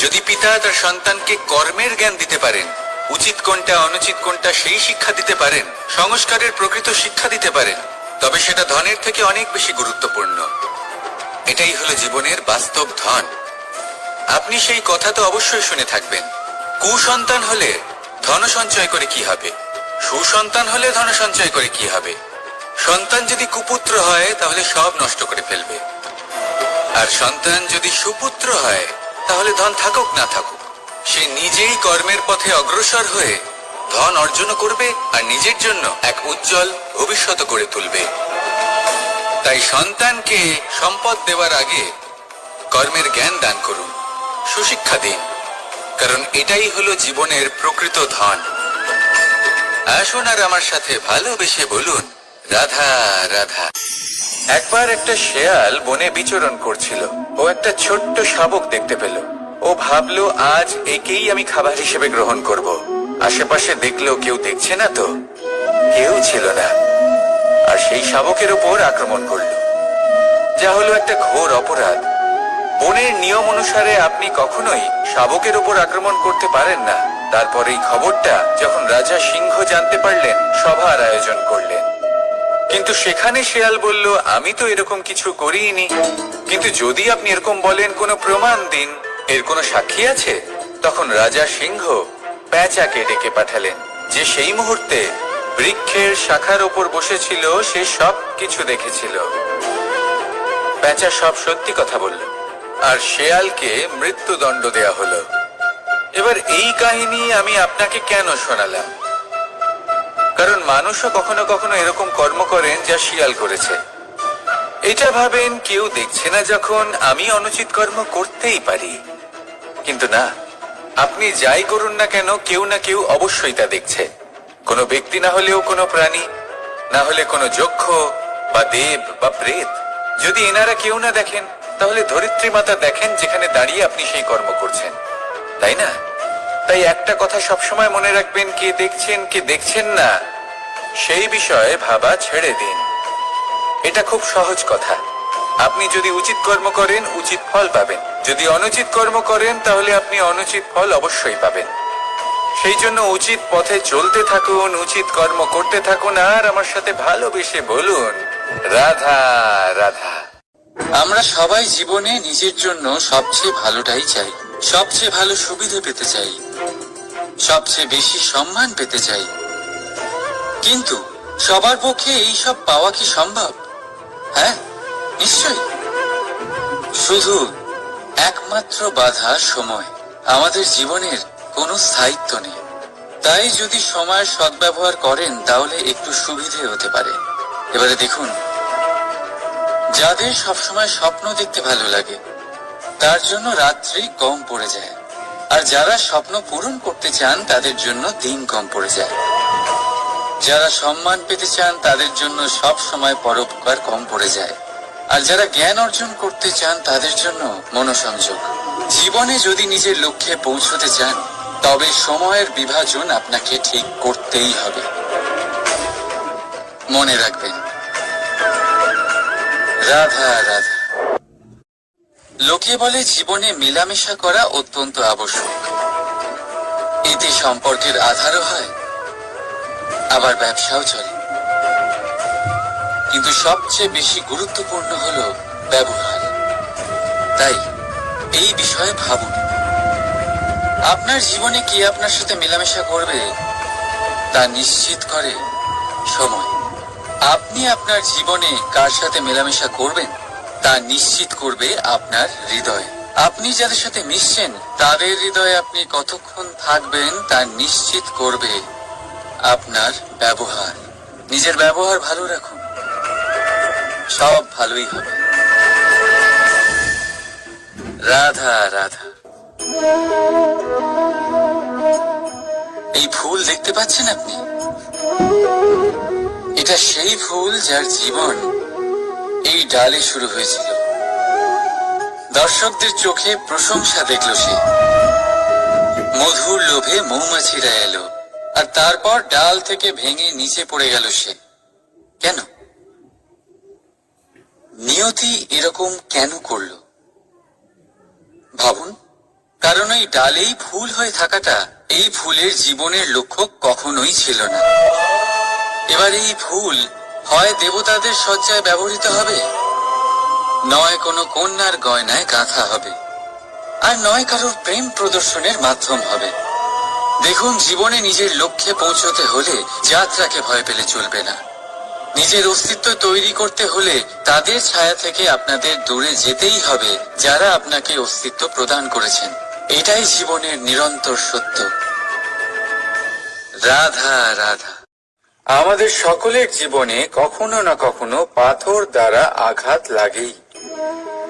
Speaker 1: যদি পিতা তার সন্তানকে কর্মের জ্ঞান দিতে পারেন, উচিত কোনটা অনুচিত কোনটা সেই শিক্ষা দিতে পারেন, সংস্কারের প্রকৃত শিক্ষা দিতে পারেন, তবে সেটা ধনের থেকে অনেক বেশি গুরুত্বপূর্ণ। এটাই হলো জীবনের বাস্তব ধন। আপনি সেই কথা তো অবশ্যই শুনে থাকবেন কুসন্তান হলে ধন সঞ্চয় করে কি হবে, সুসন্তান হলে ধন সঞ্চয় করে কি হবে? সন্তান যদি কুপুত্র হয় তাহলে সব নষ্ট করে ফেলবে, আর সন্তান যদি সুপুত্র হয় তাহলে ধন থাকুক না থাকুক সে নিজেই কর্মের পথে অগ্রসর হয়ে ধন অর্জন করবে আর নিজের জন্য এক উজ্জ্বল ভবিষ্যৎ গড়ে তুলবে। তাই সন্তানকে সম্পদ দেওয়ার আগে কর্মের জ্ঞান দান করুন, সুশিক্ষা দিন, কারণ এটাই হলো জীবনের প্রকৃত ধন। আসুন আর আমার সাথে ভালোবেসে বলুন, রাধা রাধা। একবার একটা শেয়াল বনে বিচরণ করছিল। ও একটা ছোট্ট শাবক দেখতে পেল। ও ভাবলো, আজ একেই আমি খাবার হিসেবে গ্রহণ করব। আশেপাশে দেখলো কেউ দেখছে না তো, কেউ ছিল না, আর সেই শাবকের উপর আক্রমণ করলো, যা হলো একটা ঘোর অপরাধ। বনের নিয়ম অনুসারে আপনি কখনোই শাবকের উপর আক্রমণ করতে পারেন না। তারপর এই খবরটা যখন রাজা সিংহ জানতে পারলেন, সভার আয়োজন করলেন। কিন্তু সেখানে শেয়াল বলল, আমি তো এরকম কিছু করিনি। কিন্তু যদি আপনি এরকম বলেন, কোনো প্রমাণ দিন, এর কোনো সাক্ষী আছে? তখন রাজা সিংহ পেঁচাকে ডেকে পাঠালেন, যে সেই মুহূর্তে বৃক্ষের শাখার ওপর বসেছিল, সে সব কিছু দেখেছিল। পেঁচা সব সত্যি কথা বলল, আর শেয়ালকে মৃত্যুদণ্ড দেয়া হলো। এবার এই কাহিনী আমি আপনাকে কেন শোনালাম? কারণ মানুষও কখনো কখনো এরকম কর্ম করেন যা শিয়াল করেছে। এটা ভাবেন কেউ দেখছে না, যখন আমি অনুচিত কর্ম করতেই পারি। কিন্তু না, আপনি যাই করুন না কেন, কেউ না কেউ অবশ্যই তা দেখছে। কোনো ব্যক্তি না হলেও কোনো প্রাণী, না হলে কোনো যক্ষ বা দেব বা প্রেত। যদি এনারা কেউ না দেখেন, তাহলে ধরিত্রী মাতা দেখেন, যেখানে দাঁড়িয়ে আপনি সেই কর্ম করছেন, তাই না? তাই একটা কথা সবসময় মনে রাখবেন, কে দেখছেন কে দেখছেন না সেই বিষয়ে ভাবা ছেড়ে দিন। এটা খুব সহজ কথা। আপনি যদি উচিত কর্ম করেন, উচিত ফল পাবেন। যদি অনুচিত কর্ম করেন, তাহলে আপনি অনুচিত ফল অবশ্যই পাবেন। সেই জন্য উচিত পথে চলতে থাকুন, উচিত কর্ম করতে থাকুন, আর আমার সাথে ভালোবেসে বলুন, রাধা রাধা। আমরা সবাই জীবনে নিজের জন্য সবচেয়ে ভালোটাই চাই, সবচেয়ে ভালো সুবিধা পেতে চাই, সবচেয়ে বেশি সম্মান পেতে চাই। কিন্তু সবার পক্ষে এই সব পাওয়া কি সম্ভব? হ্যাঁ, নিশ্চয়ই। শুধু একমাত্র বাধা সময়। আমাদের জীবনের কোনো স্থায়িত্ব নেই। তাই যদি সময়ের সদ্ব্যবহার করেন, তাহলে একটু সুবিধে হতে পারে। এবারে দেখুন, যাদের সবসময় স্বপ্ন দেখতে ভালো লাগে, তার জন্য রাত্রি কম পড়ে যায়। আর যারা স্বপ্ন পূরণ করতে চান, তাদের জন্য দিন কম পড়ে যায়। যারা সম্মান পেতে চান, তাদের জন্য সব সময় পরোপকার কম পড়ে যায়। আর যারা জ্ঞান অর্জন করতে চান, তাদের জন্য মনোসংযোগ। জীবনে যদি নিজের লক্ষ্যে পৌঁছতে চান, তবে সময়ের বিভাজন আপনাকে ঠিক করতেই হবে। মনে রাখবেন, রাধা রাধা। লোকে বলে জীবনে মেলামেশা করা অত্যন্ত আবশ্যক। এতে সম্পর্কের আধারও হয়, আবার ব্যবসাও চলে। কিন্তু সবচেয়ে বেশি গুরুত্বপূর্ণ হলো ব্যবহার। তাই এই বিষয়ে ভাবুন, আপনার জীবনে কে আপনার সাথে মেলামেশা করবে তা নিশ্চিত করে সময়। আপনি আপনার জীবনে কার সাথে মেলামেশা করবেন তা নিশ্চিত করবে আপনার হৃদয়। আপনি যাদের সাথে মিশছেন, তাদের হৃদয়ে আপনি কতক্ষণ থাকবেন তা নিশ্চিত করবে আপনার ব্যবহার। নিজের ব্যবহার ভালো রাখুন, সব ভালোই হবে। রাধা রাধা। এই ফুল দেখতে পাচ্ছেন আপনি? এটা সেই ফুল যার জীবন এই ডালে শুরু হয়েছিল। দর্শকদের চোখে প্রশংসা দেখল সে। মধুর লোভে মৌমাছিরা এলো, আর তারপর ডাল থেকে ভেঙে নিচে পড়ে গেল সে। কেন? নিয়তি এরকম কেন করলো? ভাবুন, কারণ এই ডালেই ফুল হয়ে থাকাটা এই ফুলের জীবনের লক্ষ্য কখনোই ছিল না। এবার এই ফুল হয় দেবতাদের সজ্জায় ব্যবহৃত হবে, নয় কোনো কন্যার গয়নায় গাঁথা হবে, আর নয় কারোর প্রেম প্রদর্শনের মাধ্যম হবে। দেখুন, জীবনে নিজের লক্ষ্যে পৌঁছতে হলে যাত্রাকে ভয় পেলে চলবে না। নিজের অস্তিত্ব তৈরি করতে হলে তাদের ছায়া থেকে আপনাদের দূরে যেতেই হবে যারা আপনাকে অস্তিত্ব প্রদান করেছেন। এটাই জীবনের নিরন্তর সত্য। রাধা রাধা। আমাদের সকলের জীবনে কখনো না কখনো পাথর দ্বারা আঘাত লাগেই,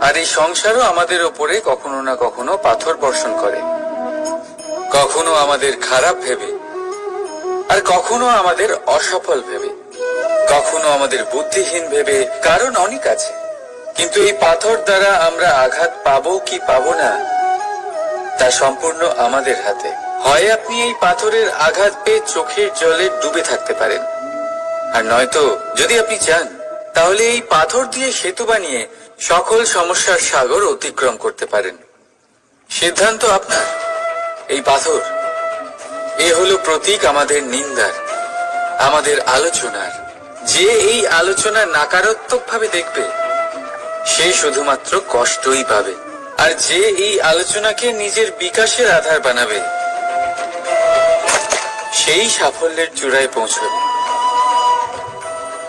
Speaker 1: আর এই সংসারও আমাদের ওপরে কখনো না কখনো পাথর বর্ষণ করে, কখনো আমাদের খারাপ ভেবে, আর কখনো আমাদের অসফল ভেবে, কখনো আমাদের বুদ্ধিহীন ভেবে। কারণ অনেক আছে, কিন্তু এই পাথর দ্বারা আমরা আঘাত পাবো কি পাবো না তা সম্পূর্ণ আমাদের হাতে। হয় আপনি এই পাথরের আঘাত পেয়ে চোখের জলে ডুবে থাকতে পারেন, আর নয়তো যদি আপনি চান তাহলে এই পাথর দিয়ে সেতু বানিয়ে সকল সমস্যার সাগর অতিক্রম করতে পারেন। সিদ্ধান্ত আপনার। এই পাথর এ হলো প্রতীক আমাদের নিন্দার, আমাদের আলোচনার। যে এই আলোচনা নাকারাত্মক ভাবে দেখবে সে শুধুমাত্র কষ্টই পাবে, আর যে এই আলোচনাকে নিজের বিকাশের আধার বানাবে সেই সাফল্যের চূড়ায় পৌঁছবে।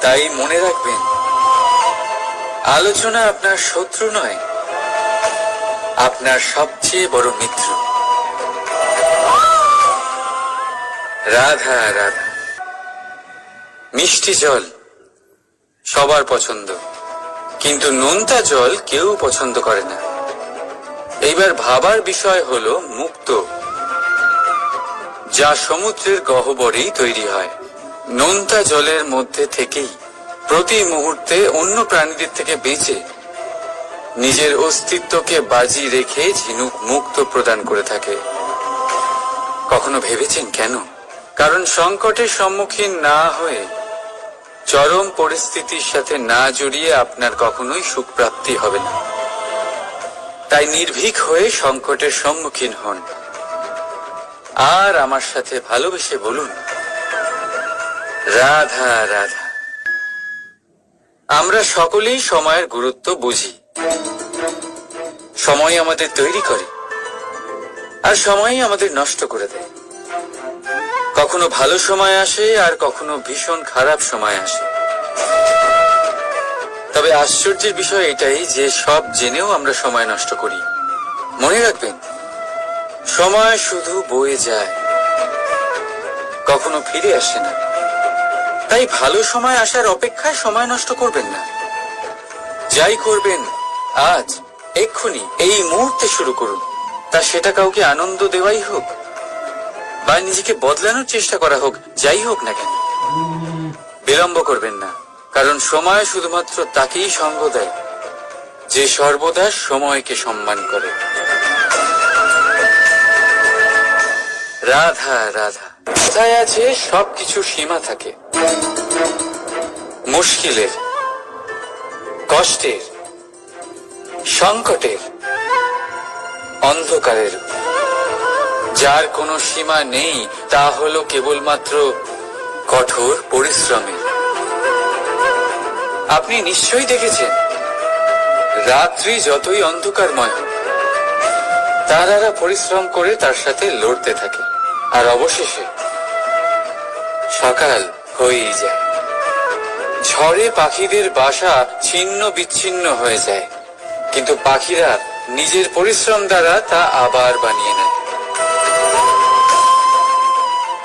Speaker 1: তাই মনে রাখবেন, আলোচনা আপনার শত্রু নয়, আপনার সবচেয়ে বড় মিত্র। রাধা রাধা। মিষ্টি জল সবার পছন্দ, কিন্তু নোনতা জল কেউ পছন্দ করে না। এইবার ভাবার বিষয় হলো মুক্ত, যা সমুদ্রের গহ্বরেই তৈরি হয়। নোনতা জলের মধ্যে থেকেই প্রতি মুহূর্তে অন্য প্রাণীদের থেকে বেঁচে নিজের অস্তিত্বকে বাজি রেখে ঝিনুক মুক্ত প্রদান করে থাকে। কখনো ভেবেছেন কেন? কারণ সংকটের সম্মুখীন না হয়ে, চরম পরিস্থিতির সাথে না জড়িয়ে আপনার কখনোই সুখ প্রাপ্তি হবে না। তাই নির্ভীক হয়ে সংকটের সম্মুখীন হন, আর আমার সাথে ভালোবেসে বলুন, রাধা রাধা। আমরা সকলেই সময়ের গুরুত্ব বুঝি। সময় আমাদের তৈরি করে, আর সময়ই আমাদের নষ্ট করে দেয়। কখনো ভালো সময় আসে, আর কখনো ভীষণ খারাপ সময় আসে। তবে আশ্চর্যের বিষয় এটাই যে সব জেনেও আমরা সময় নষ্ট করি। মনে রাখবেন, সময় শুধু বয়ে যায়, কখনো ফিরে আসে না। তাই ভালো সময় আসার অপেক্ষায় সময় নষ্ট করবেন না। যাই করবেন আজ, এক্ষুনি, এই মুহূর্তে শুরু করুন। তা সেটা কাউকে আনন্দ দেওয়াই হোক, বা নিজেকে বদলানোর চেষ্টা করা হোক, যাই হোক না কেন, বিলম্ব করবেন না। কারণ সময় শুধুমাত্র তাকেই সঙ্গ দেয় যে সর্বদা সময়কে সম্মান করে। রাধা রাধা। কথায় আছে, সবকিছু সীমা থাকে। মুশকিলের, কষ্টের, সংকটের, অন্ধকারের। যার কোনো সীমা নেই তা হলো কেবলমাত্র কঠোর পরিশ্রমের। আপনি নিশ্চয়ই দেখেছেন, রাত্রি যতই অন্ধকারময় হোক, তারারা পরিশ্রম করে তার সাথে লড়তে থাকে, আর অবশেষে সকাল হয়েই যায়। ঝড়ে পাখিদের বাসা ছিন্ন বিচ্ছিন্ন হয়ে যায়, কিন্তু পাখিরা নিজের পরিশ্রম দ্বারা তা আবার বানিয়ে নেয়।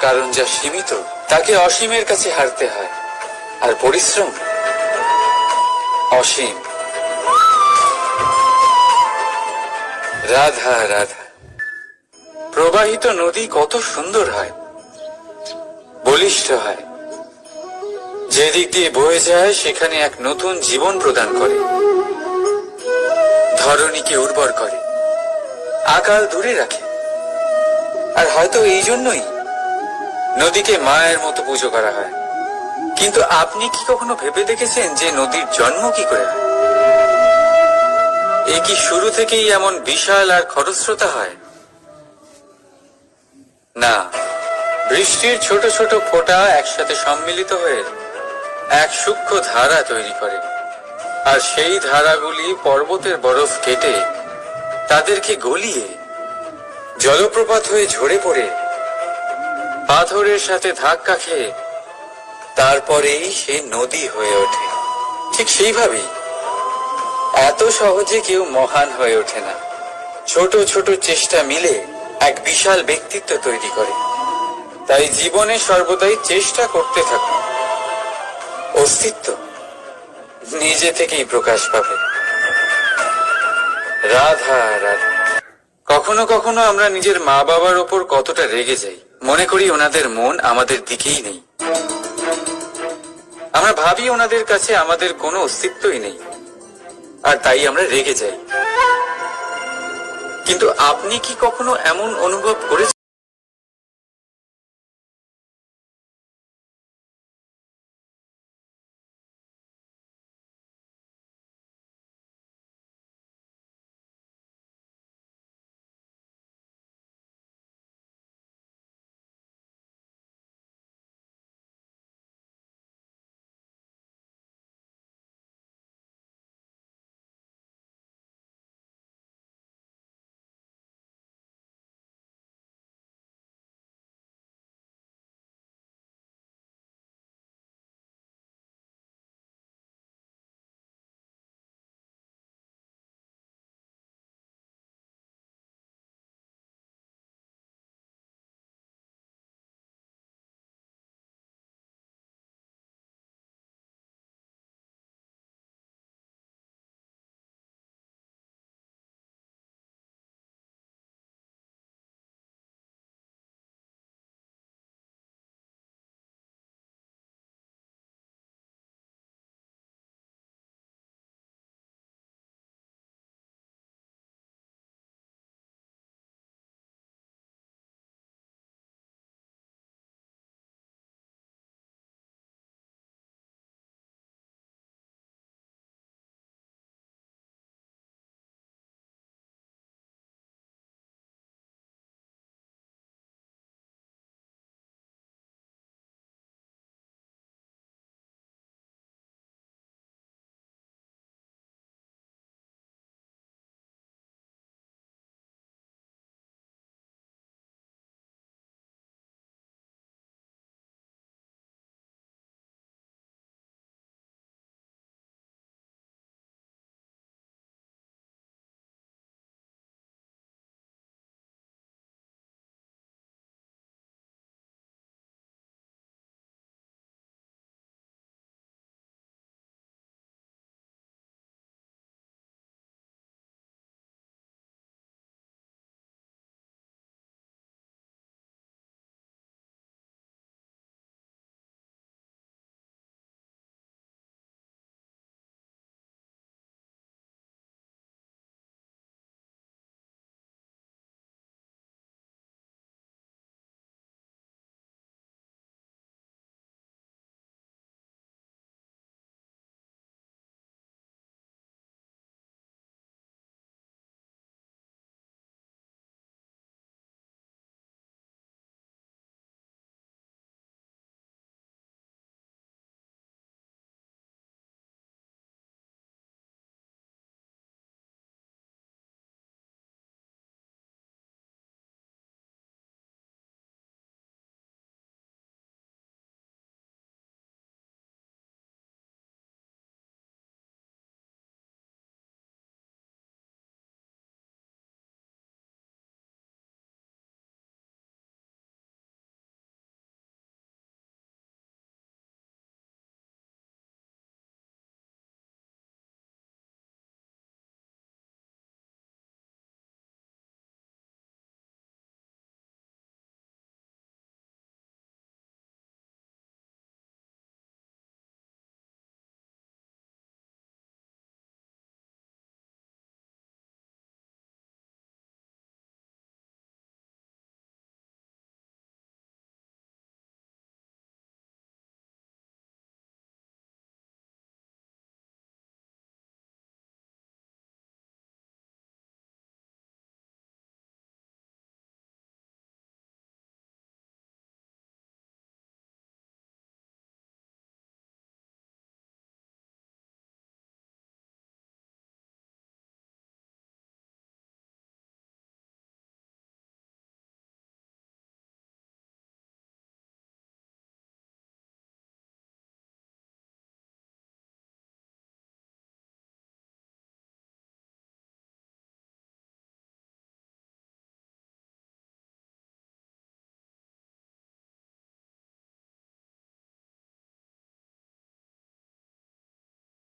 Speaker 1: কারণ যা সীমিত তাকে অসীমের কাছে হারতে হয়, আর পরিশ্রম অসীম। রাধা রাধা। প্রবাহিত নদী কত সুন্দর হয়, বলিষ্ঠ হয়। যেদিক দিয়ে বয়ে যায় সেখানে এক নতুন জীবন প্রদান করে, ধরণীকে উর্বর করে, আকাল দূরে রাখে। আর হয়তো এই জন্যই নদীকে মায়ের মতো পুজো করা হয়। কিন্তু আপনি কি কখনো ভেবে দেখেছেন যে নদীর জন্ম কি করে হয়? এ কি শুরু থেকেই এমন বিশাল আর খরস্রোতা হয়? না, বৃষ্টির ছোট ছোট ফোঁটা একসাথে সম্মিলিত হয়ে এক সূক্ষ্ম ধারা তৈরি করে, আর সেই ধারাগুলি পর্বতের বরফ কেটে তাদেরকে গলিয়ে জলপ্রপাত হয়ে ঝরে পড়ে পাথরের সাথে ধাক্কা খেয়ে তারপরেই সে নদী হয়ে ওঠে। ঠিক সেইভাবেই এত সহজে কেউ মহান হয়ে ওঠে না। ছোট ছোট চেষ্টা মিলে এক বিশাল ব্যক্তিত্ব তৈরি করে। তাই জীবনে সর্বদাই চেষ্টা করতে থাকুন। অস্তিত্ব নিজে থেকেই প্রকাশ পাবে। রাধা রাধা। কখনো কখনো আমরা নিজের মা বাবার ওপর কতটা রেগে যাই, মনে করি ওনাদের মন আমাদের দিকেই নেই। আমরা ভাবি ওনাদের কাছে আমাদের কোনো অস্তিত্বই নেই, আর তাই আমরা রেগে যাই। কিন্তু আপনি কি কখনো এমন অনুভব করেছেন